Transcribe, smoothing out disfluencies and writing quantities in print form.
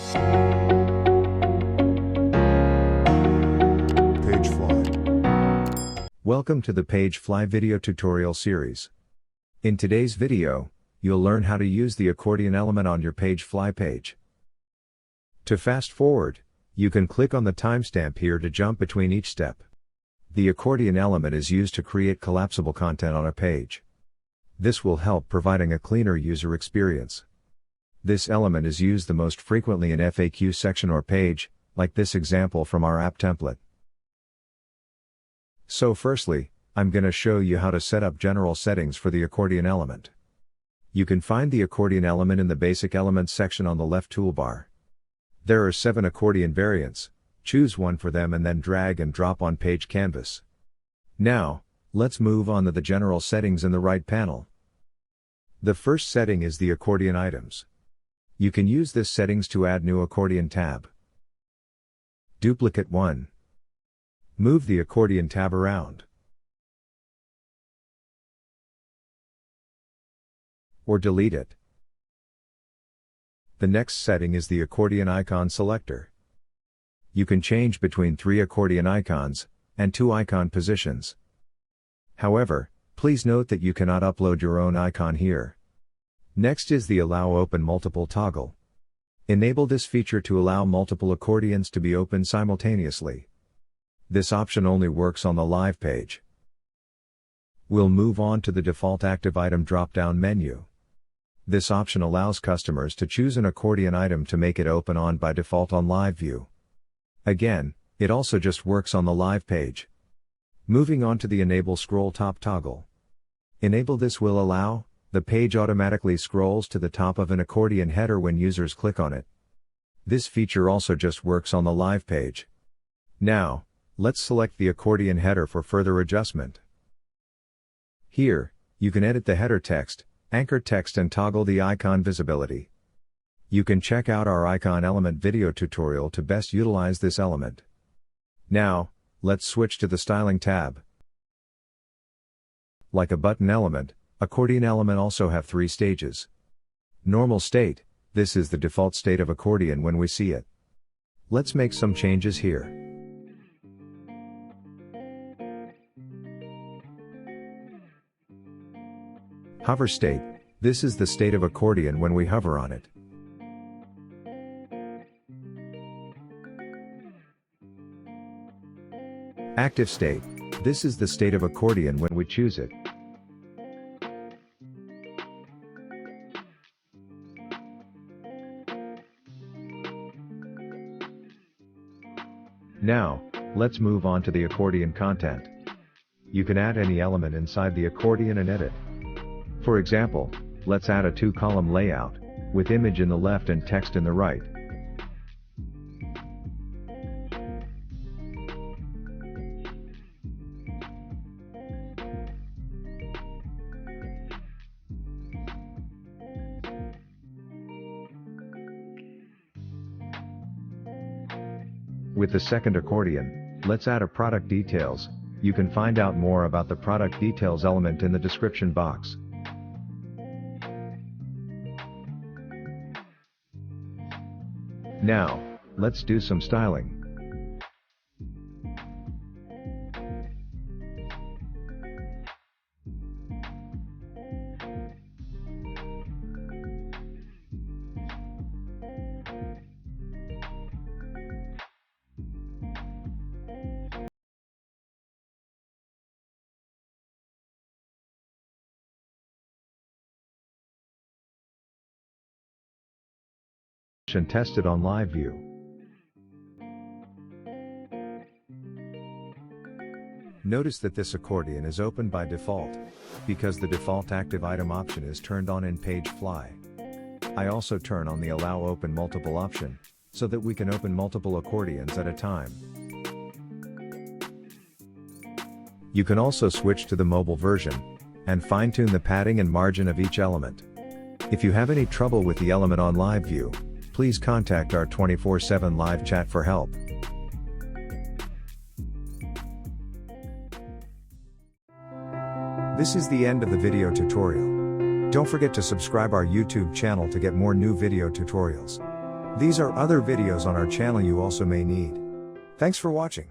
PageFly. Welcome to the PageFly video tutorial series. In today's video, you'll learn how to use the accordion element on your PageFly page. To fast forward, you can click on the timestamp here to jump between each step. The accordion element is used to create collapsible content on a page. This will help providing a cleaner user experience. This element is used the most frequently in FAQ section or page, like this example from our app template. So firstly, I'm going to show you how to set up general settings for the accordion element. You can find the accordion element in the Basic Elements section on the left toolbar. There are 7 accordion variants. Choose one for them and then drag and drop on page canvas. Now, let's move on to the general settings in the right panel. The first setting is the accordion items. You can use this settings to add new accordion tab. Duplicate 1. Move the accordion tab around. Or delete it. The next setting is the accordion icon selector. You can change between 3 accordion icons, and 2 icon positions. However, please note that you cannot upload your own icon here. Next is the Allow Open Multiple toggle. Enable this feature to allow multiple accordions to be opened simultaneously. This option only works on the live page. We'll move on to the Default Active Item drop-down menu. This option allows customers to choose an accordion item to make it open on by default on live view. Again, it also just works on the live page. Moving on to the Enable Scroll Top toggle. Enable this will allow the page automatically scrolls to the top of an accordion header when users click on it. This feature also just works on the live page. Now, let's select the accordion header for further adjustment. Here, you can edit the header text, anchor text and toggle the icon visibility. You can check out our icon element video tutorial to best utilize this element. Now, let's switch to the styling tab. Like a button element, accordion element also have 3 stages. Normal state, this is the default state of accordion when we see it. Let's make some changes here. Hover state, this is the state of accordion when we hover on it. Active state, this is the state of accordion when we choose it. Now, let's move on to the accordion content. You can add any element inside the accordion and edit. For example, let's add a 2-column layout, with image in the left and text in the right. With the second accordion, let's add a product details. You can find out more about the product details element in the description box. Now, let's do some styling. And test it on live view. Notice that this accordion is open by default, because the default active item option is turned on in PageFly. I also turn on the Allow Open Multiple option, so that we can open multiple accordions at a time. You can also switch to the mobile version, and fine-tune the padding and margin of each element. If you have any trouble with the element on live view, please contact our 24/7 live chat for help. This is the end of the video tutorial. Don't forget to subscribe our YouTube channel to get more new video tutorials. These are other videos on our channel you also may need. Thanks for watching.